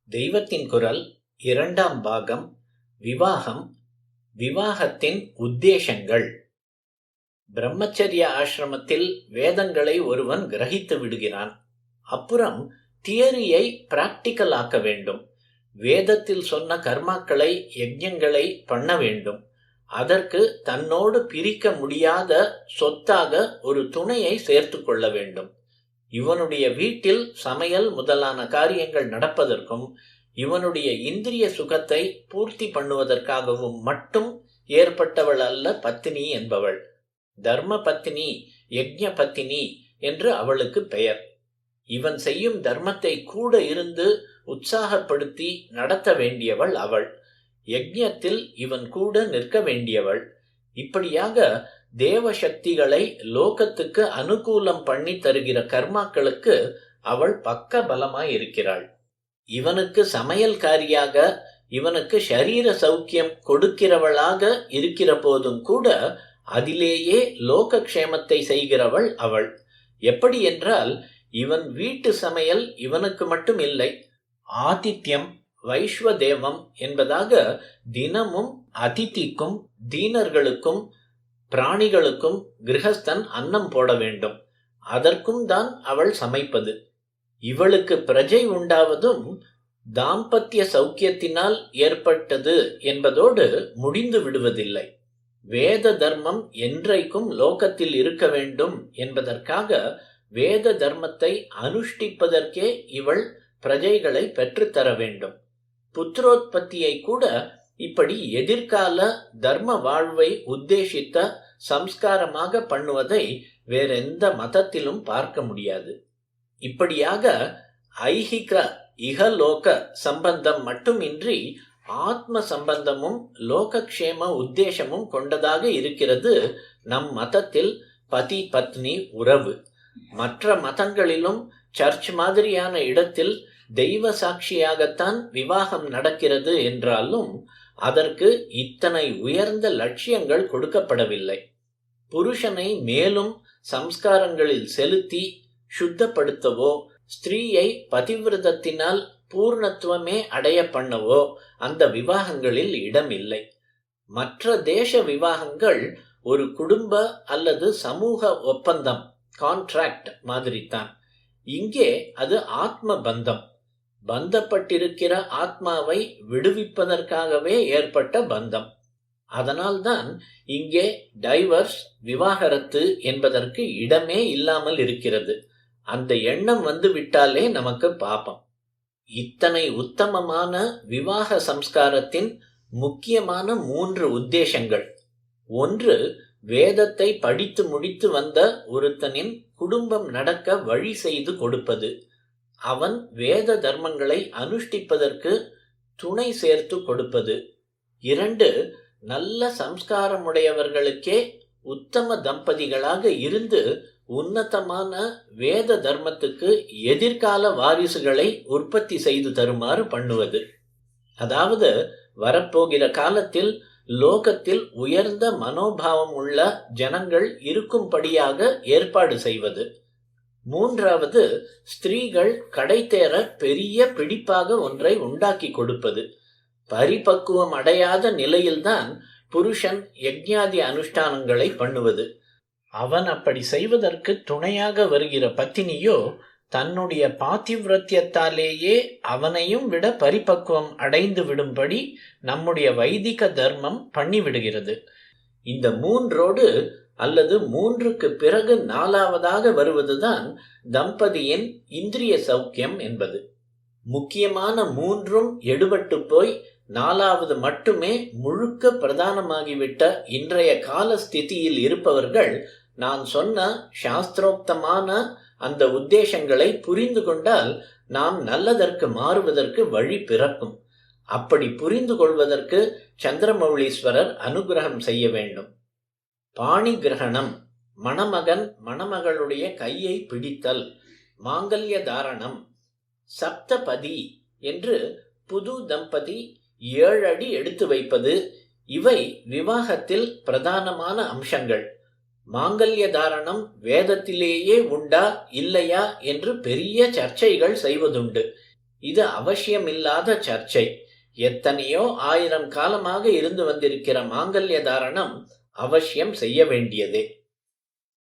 தெய்வத்தின் குரல் இரண்டாம் பாகம். விவாகம், விவாகத்தின் உத்தேசங்கள். பிரம்மச்சரிய ஆசிரமத்தில் வேதங்களை ஒருவன் கிரகித்து விடுகிறான். அப்புறம் தியரியை பிராக்டிக்கல் ஆக்க வேண்டும். வேதத்தில் சொன்ன கர்மாக்களை, யஜ்ஞங்களை பண்ண வேண்டும். அதற்கு தன்னோடு பிரிக்க முடியாத சொத்தாக ஒரு துணையை சேர்த்து கொள்ள வேண்டும். இவனுடைய வீட்டில் சமையல் முதலான காரியங்கள் நடப்பதற்கும் இவனுடைய இந்திரிய சுகத்தை பூர்த்தி பண்ணுவதற்காகவும் மட்டும் ஏற்பட்டவள் அல்ல பத்தினி என்பவள். தர்ம பத்தினி, யஜ்ஞ பத்தினி என்று அவளுக்கு பெயர். இவன் செய்யும் தர்மத்தை கூட இருந்து உற்சாகப்படுத்தி நடத்த வேண்டியவள் அவள். யஜ்ஞத்தில் இவன் கூட நிற்க வேண்டியவள். இப்படியாக தேவசக்திகளை லோகத்துக்கு அனுகூலம் பண்ணி தருகிற கர்மாக்களுக்கு அவள் பக்க பலமாய் இருக்கிறாள். இவனுக்கு சமையல்காரியாக, இவனுக்கு ஷரீர சௌக்கியம் கொடுக்கிறவளாக இருக்கிற போதும் கூட அதிலேயே லோகக்ஷேமத்தை செய்கிறவள் அவள். எப்படி என்றால், இவன் வீட்டு சமையல் இவனுக்கு மட்டும் இல்லை, ஆதித்யம் வைஸ்வதேவம் என்பதாக தினமும் அதிதிக்கும் தீனர்களுக்கும் பிராணிகளுக்கும் கிரகஸ்தன் அன்னம் போட வேண்டும். அதற்கும் தான் அவள் சமைப்பது. இவளுக்கு பிரஜை உண்டாவதும் தாம்பத்திய சௌக்கியத்தினால் ஏற்பட்டது என்பதோடு முடிந்து விடுவதில்லை. வேத தர்மம் என்றைக்கும் லோகத்தில் இருக்க வேண்டும் என்பதற்காக வேத தர்மத்தை அனுஷ்டிப்பதற்கே இவள் பிரஜைகளை பெற்றுத்தர வேண்டும். புத்திரோத்பத்தியை கூட இப்படி எதிர்கால தர்ம வாழ்வை உத்தேசித்த சம்ஸ்காரமாக பண்ணுவதை வேறெந்த மதத்திலும் பார்க்க முடியாது. இப்படியாக ஐஹிக இகலோக சம்பந்தம் மட்டுமின்றி ஆத்ம சம்பந்தமும் லோகக்ஷேம உத்தேசமும் கொண்டதாக இருக்கிறது நம் மதத்தில் பதி பத்னி உறவு. மற்ற மதங்களிலும் சர்ச் மாதிரியான இடத்தில் தெய்வ சாட்சியாகத்தான் விவாகம் நடக்கிறது என்றாலும் அதற்கு இத்தனை உயர்ந்த லட்சியங்கள் கொடுக்கப்படவில்லை. புருஷனை மேலும் சம்ஸ்காரங்களில் செலுத்தி சுத்தப்படுத்தவோ, ஸ்திரீயை பதிவிரதத்தினால் பூர்ணத்துவமே அடைய பண்ணவோ அந்த விவாகங்களில் இடமில்லை. மற்ற தேச விவாகங்கள் ஒரு குடும்ப அல்லது சமூக ஒப்பந்தம், கான்ட்ராக்ட் மாதிரித்தான். இங்கே அது ஆத்ம பந்தம். பந்தப்பட்டிருக்கிற ஆத்மாவை விடுவிப்பதற்காகவே ஏற்பட்ட பந்தம். அதனால்தான் இங்கே டைவர்ஸ், விவாகரத்து என்பதற்கு இடமே இல்லாமல் இருக்கிறது. அந்த எண்ணம் வந்து விட்டாலே நமக்கு பாபம். இத்தனை உத்தமமான விவாக சம்ஸ்காரத்தின் முக்கியமான 3 உத்தேசங்கள். ஒன்று, வேதத்தை படித்து முடித்து வந்த ஒருத்தனின் குடும்பம் நடக்க வழி செய்து கொடுப்பது. அவன் வேத தர்மங்களை அனுஷ்டிப்பதற்கு துணை சேர்த்து கொடுப்பது. 2, நல்ல சம்ஸ்காரமுடையவர்களுக்கே உத்தம தம்பதிகளாக இருந்து உன்னதமான வேத தர்மத்துக்கு எதிர்கால வாரிசுகளை உற்பத்தி செய்து தருமாறு பண்ணுவது. அதாவது வரப்போகிற காலத்தில் லோகத்தில் உயர்ந்த மனோபாவம் உள்ள ஜனங்கள் இருக்கும்படியாக ஏற்பாடு செய்வது. 3வது, ஸ்திரீகள் கடை தேர பெரிய பிடிப்பாக ஒன்றை உண்டாக்கி கொடுப்பது. பரிபக்குவம் அடையாத நிலையில்தான் புருஷன் யஜ்ஞாதி அனுஷ்டானங்களை பண்ணுவது. அவன் அப்படி செய்வதற்கு துணையாக வருகிற பத்தினியோ தன்னுடைய பாதிவிரத்தியத்தாலேயே அவனையும் விட பரிபக்குவம் அடைந்து விடும்படி நம்முடைய வைதிக தர்மம் பண்ணிவிடுகிறது. இந்த 3ோடு அல்லது 3க்கு பிறகு 4வதாக வருவதுதான் தம்பதியின் இந்திரிய சௌக்கியம் என்பது. முக்கியமான 3ம் எடுபட்டு போய் 4வது மட்டுமே முழுக்க பிரதானமாகிவிட்ட இன்றைய கால ஸ்திதியில் இருப்பவர்கள் நான் சொன்ன சாஸ்திரோக்தமான அந்த உத்தேசங்களை புரிந்து கொண்டால் நாம் நல்லதற்கு மாறுவதற்கு வழி பிறக்கும். அப்படி புரிந்து கொள்வதற்கு சந்திரமௌலீஸ்வரர் அனுகிரகம் செய்ய வேண்டும். பாணி கிரகணம், மணமகன் மணமகளுடைய கையை பிடித்தல், மாங்கல்ய தாரணம், சப்தபதி என்று புது தம்பதி 7 அடி எடுத்து வைப்பது, இவை விவாகத்தில் பிரதானமான அம்சங்கள். மாங்கல்ய தாரணம் வேதத்திலேயே உண்டா இல்லையா என்று பெரிய சர்ச்சைகள் செய்வதுண்டு. இது அவசியமில்லாத சர்ச்சை. எத்தனையோ 1000 காலமாக இருந்து வந்திருக்கிற மாங்கல்ய தாரணம் அவசியம் செய்ய வேண்டியதே.